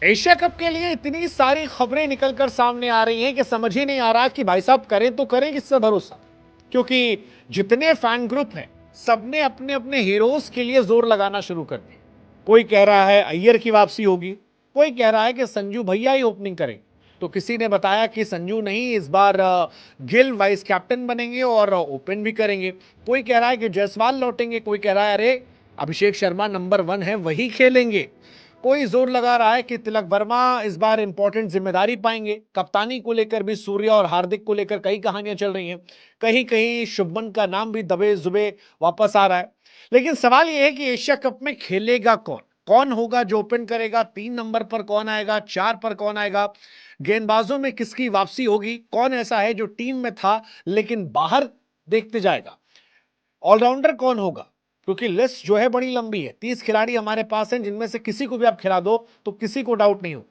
Asia cup के लिए इतनी सारी खबरें निकलकर सामने आ रही हैं कि समझ ही नहीं आ रहा कि भाई साहब करें तो करें किससे भरोसा। क्योंकि जितने फैन ग्रुप हैं सबने अपने अपने हीरोज के लिए जोर लगाना शुरू कर दिया। कोई कह रहा है अय्यर की वापसी होगी, कोई कह रहा है कि संजू भैया ही ओपनिंग करेंगे, तो किसी ने बताया कि संजू नहीं, इस बार गिल वाइस कैप्टन बनेंगे और ओपन भी करेंगे। कोई कह रहा है कि जायसवाल लौटेंगे, कोई कह रहा है अरे अभिषेक शर्मा नंबर 1 है वही खेलेंगे। कोई जोर लगा रहा है कि तिलक वर्मा इस बार इंपॉर्टेंट जिम्मेदारी पाएंगे। कप्तानी को लेकर भी सूर्या और हार्दिक को लेकर कई कहानियां चल रही हैं। कहीं कहीं शुभमन का नाम भी दबे जुबे वापस आ रहा है। लेकिन सवाल यह है कि एशिया कप में खेलेगा कौन, कौन होगा जो ओपन करेगा, 3 नंबर पर कौन आएगा, 4 पर कौन आएगा, गेंदबाजों में किसकी वापसी होगी, कौन ऐसा है जो टीम में था लेकिन बाहर देखते जाएगा, ऑलराउंडर कौन होगा। क्योंकि लिस्ट जो है बड़ी लंबी है, 30 खिलाड़ी हमारे पास हैं जिनमें से किसी को भी आप खिला दो तो किसी को डाउट नहीं हो।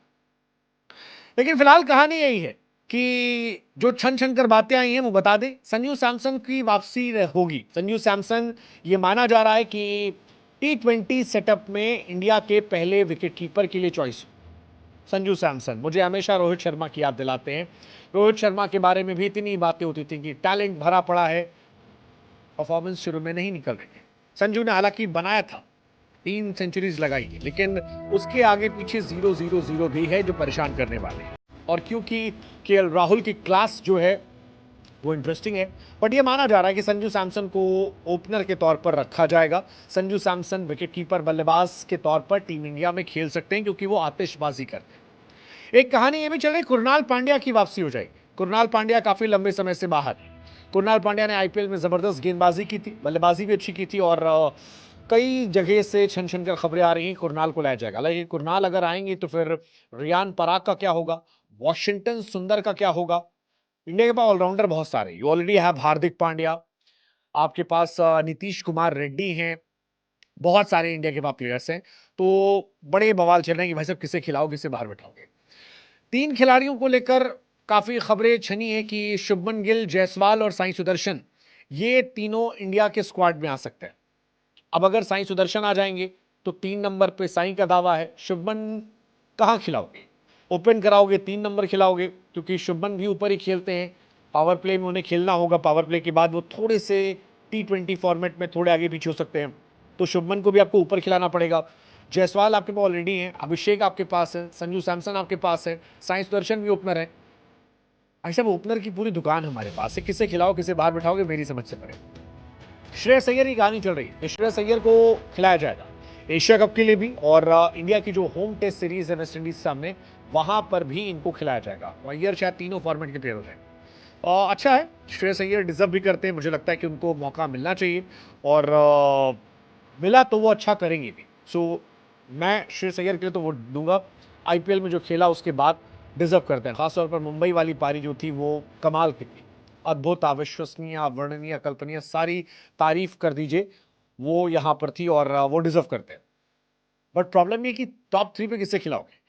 लेकिन फिलहाल कहानी यही है कि जो छन छन कर बातें आई हैं वो बता दें, संजू सैमसन की वापसी होगी। संजू सैमसन, ये माना जा रहा है कि T20 सेटअप में इंडिया के पहले विकेट कीपर के लिए चॉइस संजू सैमसन। मुझे हमेशा रोहित शर्मा की याद दिलाते हैं। रोहित शर्मा के बारे में भी इतनी बातें होती थी कि टैलेंट भरा पड़ा है, परफॉर्मेंस शुरू में नहीं निकल रही है। संजू ने हालांकि बनाया था, 3 सेंचुरीज लगाई है, लेकिन उसके आगे पीछे 0-0-0 भी है जो परेशान करने वाले हैं। और क्योंकि केएल राहुल की क्लास जो है वो इंटरेस्टिंग है, बट ये माना जा रहा है कि संजू सैमसन को ओपनर के तौर पर रखा जाएगा। संजू सैमसन विकेट कीपर बल्लेबाज के तौर पर टीम इंडिया में खेल सकते हैं क्योंकि वो आतिशबाजी करते हैं। एक कहानी ये भी चल रही, कुरनाल पांड्या की वापसी हो जाएगी। कुरनाल पांड्या काफी लंबे समय से बाहर। कुरनाल पांड्या ने आईपीएल में जबरदस्त गेंदबाजी की थी, बल्लेबाजी भी अच्छी की थी, और कई जगह से छन छन कर खबरें आ रही हैं कुरनाल को लाया जाएगा। हालांकि कुरनाल अगर आएंगे तो फिर रियान पराग का क्या होगा, वॉशिंगटन सुंदर का क्या होगा। इंडिया के पास ऑलराउंडर बहुत सारे, you already have Hardik Pandya, आपके पास नीतीश कुमार रेड्डी हैं, बहुत सारे इंडिया के पास प्लेयर्स हैं। तो बड़े बवाल चल रहे हैं कि भाई साहब किसे खिलाओ किसे बाहर बैठाओगे। 3 खिलाड़ियों को लेकर काफी खबरें छनी है कि शुभमन गिल, जायसवाल और साई सुदर्शन, ये तीनों इंडिया के स्क्वाड में आ सकते हैं। अब अगर साई सुदर्शन आ जाएंगे तो 3 नंबर पे साई का दावा है। शुभमन कहां खिलाओगे, ओपन कराओगे, 3 नंबर खिलाओगे, क्योंकि शुभमन भी ऊपर ही खेलते हैं। पावर प्ले में उन्हें खेलना होगा, पावर प्ले के बाद वो थोड़े से T20 फॉर्मेट में थोड़े आगे पीछे हो सकते हैं, तो शुभमन को भी आपको ऊपर खिलाना पड़ेगा। जायसवाल आपके पास ऑलरेडी है, अभिषेक आपके पास है, संजू सैमसन आपके पास है, साई सुदर्शन भी ओपनर है। ऐसा ओपनर की पूरी दुकान हमारे पास है, किसे खिलाओ किसे बाहर बैठाओगे मेरी समझ से परे। श्रेयस अय्यर की कहानी चल रही है, श्रेयस अय्यर को खिलाया जाएगा एशिया कप के लिए भी, और इंडिया की जो होम टेस्ट सीरीज है वेस्ट इंडीज सामने, वहां पर भी इनको खिलाया जाएगा। अय्यर शायद तीनों फॉर्मेट के प्लेयर हैं। अच्छा है, श्रेयस अय्यर डिजर्व भी करते हैं, मुझे लगता है कि उनको मौका मिलना चाहिए, और मिला तो वो अच्छा करेंगे भी। सो मैं श्रेयस अय्यर के लिए तो वोट दूंगा। आईपीएल में जो खेला उसके बाद डिजर्व करते हैं, खासतौर पर मुंबई वाली पारी जो थी वो कमाल की थी, अद्भुत, अविश्वसनीय, अवर्णनीय, अकल्पनीय, सारी तारीफ कर दीजिए, वो यहां पर थी, और वो डिजर्व करते हैं। बट प्रॉब्लम ये कि टॉप 3 पे किससे खिलाओगे,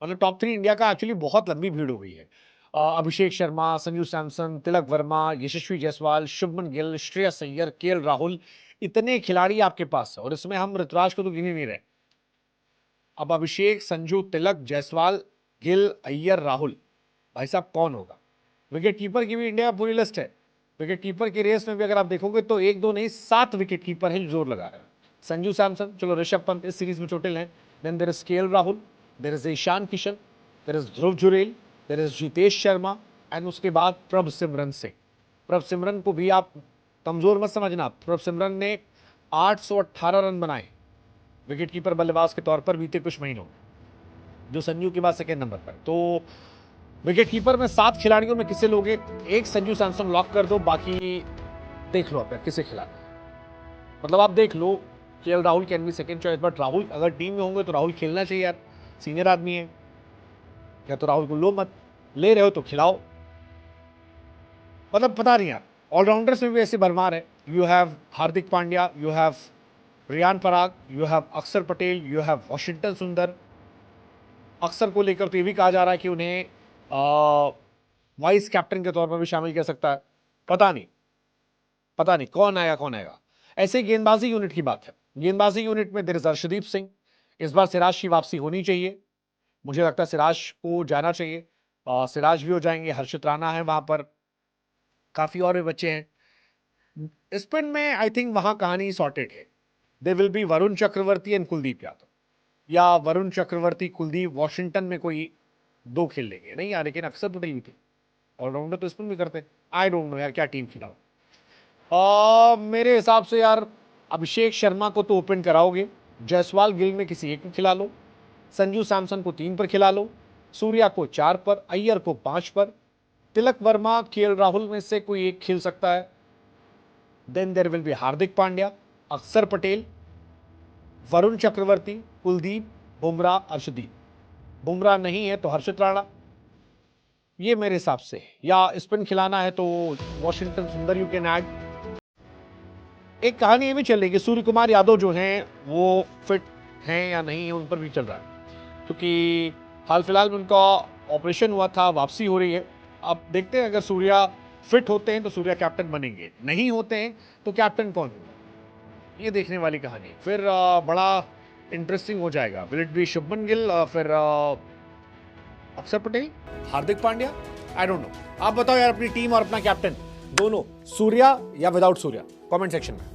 मतलब टॉप 3 इंडिया का एक्चुअली बहुत लंबी भीड़ हो गई है। अभिषेक शर्मा, संजू सैमसन, तिलक वर्मा, यशस्वी जायसवाल, शुभमन गिल, श्रेयस अय्यर, केएल राहुल, इतने खिलाड़ी आपके पास है, और इसमें हम ऋतुराज को तो गिन ही नहीं रहे। अब अभिषेक, संजू, तिलक, जायसवाल, गिल, अय्यर, राहुल, भाई साहब कौन होगा। विकेट कीपर की भी इंडिया पूरी लिस्ट है। विकेट कीपर की रेस में भी अगर आप देखोगे तो 1 2 नहीं 7 विकेट कीपर हैं जो जोर लगा रहे हैं। संजू सैमसन, चलो ऋषभ पंत इस सीरीज में चोटिल हैं, then there is KL Rahul, there is Ishan Kishan, there is Dhruv Jurel, there is Jitesh Sharma, and उसके बाद प्रभ सिमरन सिंह। प्रभ सिमरन को भी आप कमजोर मत समझना, प्रभ सिमरन ने 818 रन बनाए विकेट कीपर बल्लेबाज के तौर पर बीते कुछ महीनों में, जो संजू के बाद सेकेंड नंबर पर। तो विकेट कीपर में 7 खिलाड़ियों में किसे लोगे, एक संजू सैमसन लॉक कर दो, बाकी देख लो आप किसे खिलाना है। मतलब आप देख लो, KL Rahul can be second choice, but Rahul अगर टीम में होंगे तो राहुल खेलना चाहिए यार, सीनियर आदमी है। या तो राहुल को लो मत, ले रहे हो तो खिलाओ। मतलब पता नहीं यार, ऑलराउंडर्स में भी ऐसे भरमार है। You have Hardik Pandya, you have Riyan Parag, you have Axar Patel, you have Washington सुंदर। अक्षर को लेकर तो ये भी कहा जा रहा है कि उन्हें वाइस कैप्टन के तौर पर भी शामिल कर सकता है। पता नहीं, पता नहीं कौन आएगा कौन आएगा। ऐसे गेंदबाजी यूनिट की बात है, गेंदबाजी यूनिट में देयर इज अर्शदीप सिंह, इस बार सिराज की वापसी होनी चाहिए। मुझे लगता है सिराज को जाना चाहिए। सिराज भी हो जाएंगे, हर्षित राणा है वहां पर, काफी और भी बच्चे हैं। स्पिन में आई थिंक वहां कहानी सॉर्टेड है। They will be Varun Chakravarthy and Kuldeep Yadav, या वरुण चक्रवर्ती कुलदीप वॉशिंगटन में कोई दो खेल लेंगे। नहीं यार, लेकिन अक्सर पटेल भी थे, ऑलराउंडर तो स्पिन भी करते हैं। आई डोंट नो यार क्या टीम खिलाओ। मेरे हिसाब से यार अभिषेक शर्मा को तो ओपन कराओगे, जायसवाल गिल में किसी एक को खिला लो, संजू सैमसन को 3 पर खिला लो, सूर्या को 4 पर, अय्यर को 5 पर, तिलक वर्मा, केएल राहुल में से कोई एक खेल सकता है। Then there will be Hardik Pandya, अक्षर पटेल, वरुण चक्रवर्ती, कुलदीप, बुमराह, अर्शदीप। बुमराह नहीं है तो हर्षित राणा, ये मेरे हिसाब से। या स्पिन खिलाना है तो वॉशिंगटन सुंदर यू कैन ऐड। एक कहानी ये भी चल रही है कि सूर्य कुमार यादव जो हैं वो फिट हैं या नहीं है, उन पर भी चल रहा है, क्योंकि हाल फिलहाल में उनका ऑपरेशन हुआ था, वापसी हो रही है। अब देखते हैं, अगर सूर्या फिट होते हैं तो सूर्या कैप्टन बनेंगे, नहीं होते हैं तो कैप्टन कौन होगा, ये देखने वाली कहानी। फिर बड़ा इंटरेस्टिंग हो जाएगा। Will it be Shubman Gill, फिर अक्षर Patel, Hardik Pandya, I don't know. आप बताओ यार अपनी टीम और अपना कैप्टन दोनों, सूर्या या विदाउट सूर्या, कमेंट सेक्शन में।